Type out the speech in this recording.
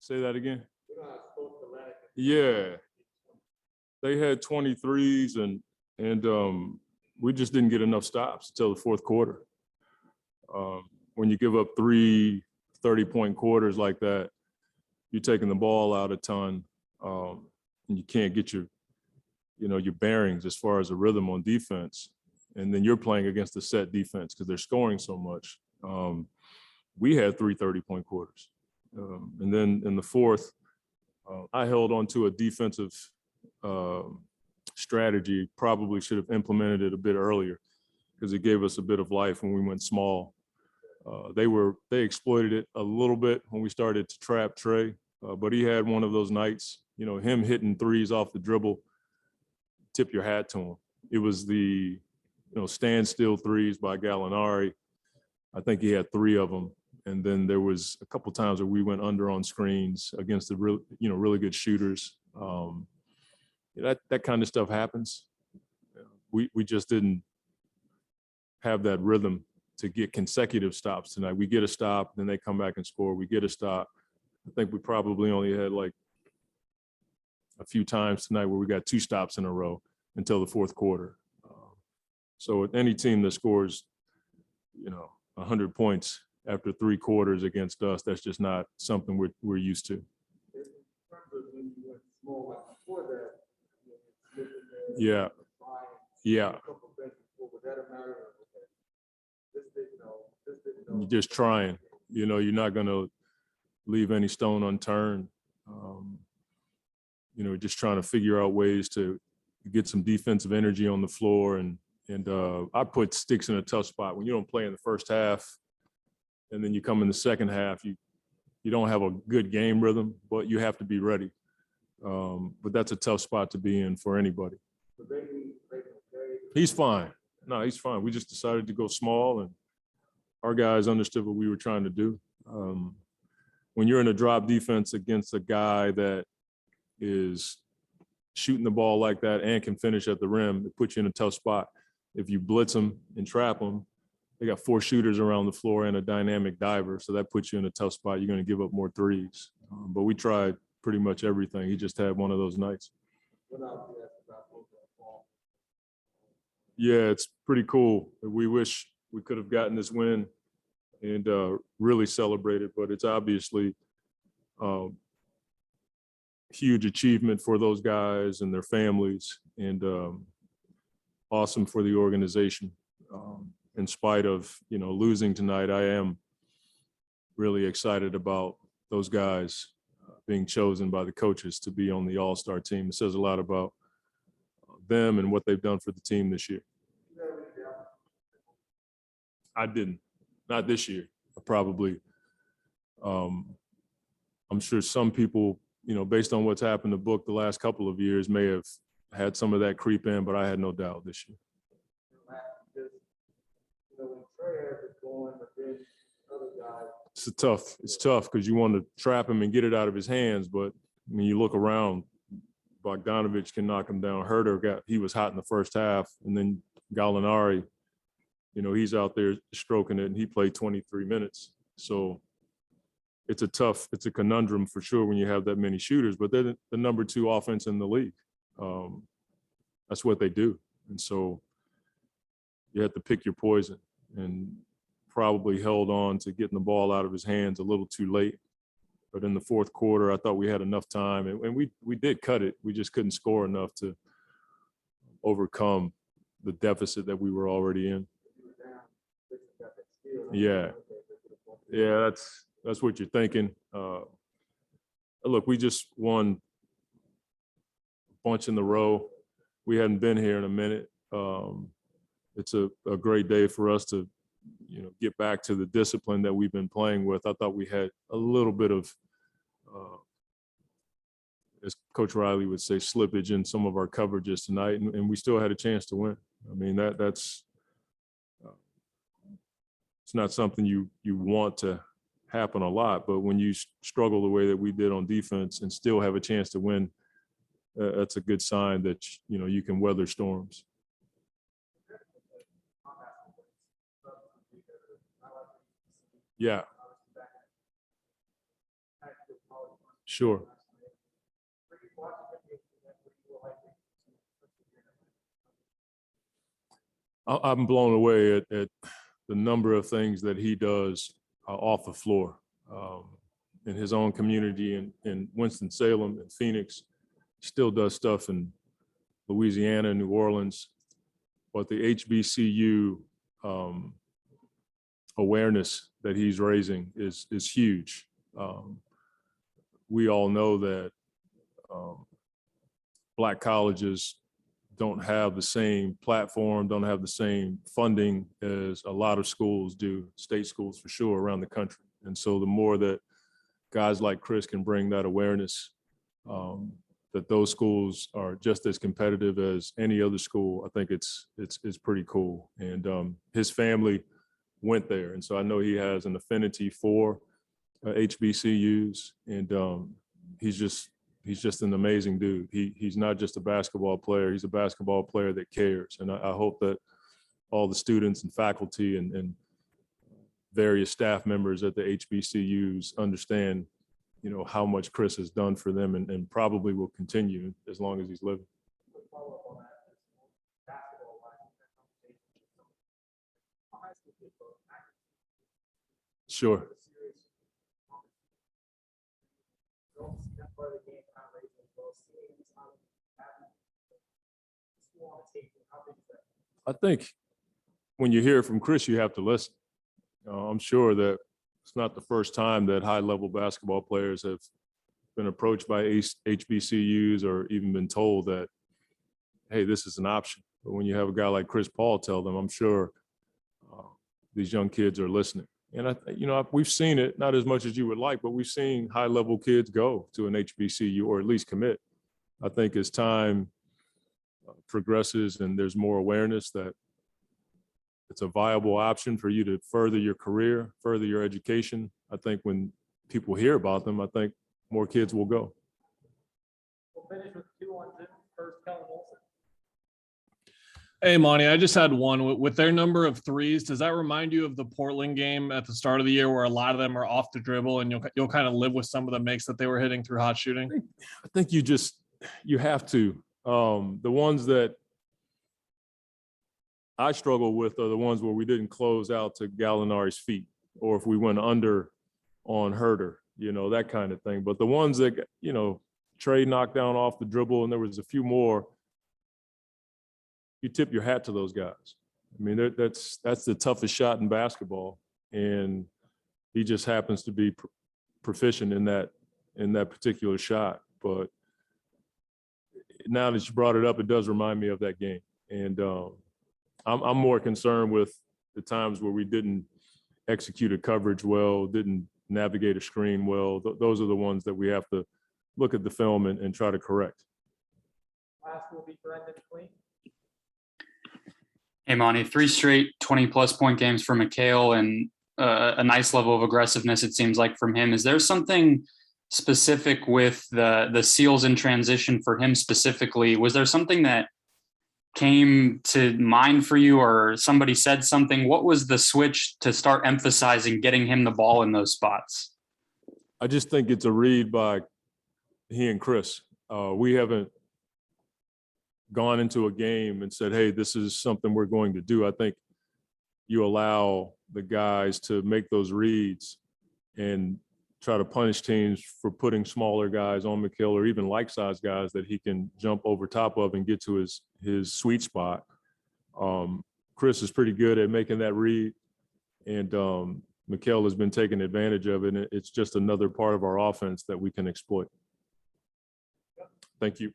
Say that again. Yeah, they had 23s and we just didn't get enough stops until the fourth quarter. When you give up 3 30-point quarters like that, you're taking the ball out a ton, and you can't get your bearings as far as a rhythm on defense. And then you're playing against the set defense because they're scoring so much. We had 3 30-point quarters. And then in the fourth, I held on to a defensive strategy, probably should have implemented it a bit earlier because it gave us a bit of life when we went small. They exploited it a little bit when we started to trap Trey, but he had one of those nights, him hitting threes off the dribble, tip your hat to him. It was the, standstill threes by Gallinari. I think he had 3 of them. And then there was a couple times where we went under on screens against the really good shooters. That kind of stuff happens. We just didn't have that rhythm to get consecutive stops tonight. We get a stop, then they come back and score. We get a stop. I think we probably only had like a few times tonight where we got 2 stops in a row until the fourth quarter. So with any team that scores, 100 points after 3 quarters against us, that's just not something we're used to. Yeah. You're just trying. You're not going to leave any stone unturned. Just trying to figure out ways to get some defensive energy on the floor. And I put Sticks in a tough spot. When you don't play in the first half and then you come in the second half, you don't have a good game rhythm, but you have to be ready. But that's a tough spot to be in for anybody. He's fine. No, he's fine. We just decided to go small, and our guys understood what we were trying to do. When you're in a drop defense against a guy that is shooting the ball like that and can finish at the rim, it puts you in a tough spot. If you blitz them and trap them, they got 4 shooters around the floor and a dynamic diver, so that puts you in a tough spot. You're going to give up more threes. But we tried pretty much everything. He just had one of those nights. Yeah, it's pretty cool. We wish we could have gotten this win and really celebrated, but it's obviously huge achievement for those guys and their families, and awesome for the organization. In spite of losing tonight, I am really excited about those guys being chosen by the coaches to be on the All-Star team. It says a lot about them and what they've done for the team this year. I didn't. Not this year. Probably. I'm sure some people, based on what's happened to Book the last couple of years, may have had some of that creep in, but I had no doubt this year. It's tough because you want to trap him and get it out of his hands, but when you look around, Bogdanovich can knock him down. Herter he was hot in the first half, and then Gallinari, he's out there stroking it, and he played 23 minutes. So it's a conundrum for sure when you have that many shooters, but they're the number 2 offense in the league. That's what they do. And so you have to pick your poison, and probably held on to getting the ball out of his hands a little too late. But in the fourth quarter, I thought we had enough time, and we did cut it. We just couldn't score enough to overcome the deficit that we were already in. Yeah, that's what you're thinking. Look, we just won a bunch in the row. We hadn't been here in a minute. It's a great day for us to get back to the discipline that we've been playing with. I thought we had a little bit of, as Coach Riley would say, slippage in some of our coverages tonight, and we still had a chance to win. I mean, that's it's not something you want to happen a lot, but when you struggle the way that we did on defense and still have a chance to win, that's a good sign that you can weather storms. Yeah. Sure. I'm blown away at the number of things that he does off the floor in his own community in Winston-Salem and Phoenix. Still does stuff in Louisiana, New Orleans, but the HBCU awareness that he's raising is huge. We all know that Black colleges don't have the same platform, don't have the same funding as a lot of schools do, state schools for sure, around the country. And so the more that guys like Chris can bring that awareness, that those schools are just as competitive as any other school, I think it's pretty cool. And his family went there. And so I know he has an affinity for HBCUs, and he's just an amazing dude. He's not just a basketball player, he's a basketball player that cares. And I hope that all the students and faculty and various staff members at the HBCUs understand, you know, how much Chris has done for them and probably will continue as long as he's living. Sure. I think when you hear from Chris, you have to listen. I'm sure that it's not the first time that high-level basketball players have been approached by HBCUs or even been told that, hey, this is an option. But when you have a guy like Chris Paul tell them, I'm sure these young kids are listening. And we've seen it, not as much as you would like, but we've seen high-level kids go to an HBCU or at least commit. I think as time progresses and there's more awareness that it's a viable option for you to further your career, further your education, I think when people hear about them, I think more kids will go. We'll finish with 2-on-2. First, Kellen Olson. Hey, Monty, I just had one. With their number of threes, does that remind you of the Portland game at the start of the year where a lot of them are off the dribble and you'll kind of live with some of the makes that they were hitting through hot shooting? I think you have to. The ones that I struggle with are the ones where we didn't close out to Gallinari's feet, or if we went under on Herter, that kind of thing. But the ones that, Trey knocked down off the dribble, and there was a few more, you tip your hat to those guys. I mean, that's the toughest shot in basketball, and he just happens to be proficient in that particular shot. But now that you brought it up, it does remind me of that game. And I'm more concerned with the times where we didn't execute a coverage well, didn't navigate a screen well. Those are the ones that we have to look at the film and try to correct. Last will be Brendan Queen. Hey, Monty, 3 straight 20-plus point games for McHale and a nice level of aggressiveness, it seems like, from him. Is there something specific with the seals in transition for him specifically? Was there something that came to mind for you, or somebody said something? What was the switch to start emphasizing getting him the ball in those spots? I just think it's a read by he and Chris. We haven't gone into a game and said, hey, this is something we're going to do. I think you allow the guys to make those reads and try to punish teams for putting smaller guys on McHale, or even like-size guys that he can jump over top of and get to his sweet spot. Chris is pretty good at making that read, and McHale has been taking advantage of it, and it's just another part of our offense that we can exploit. Thank you.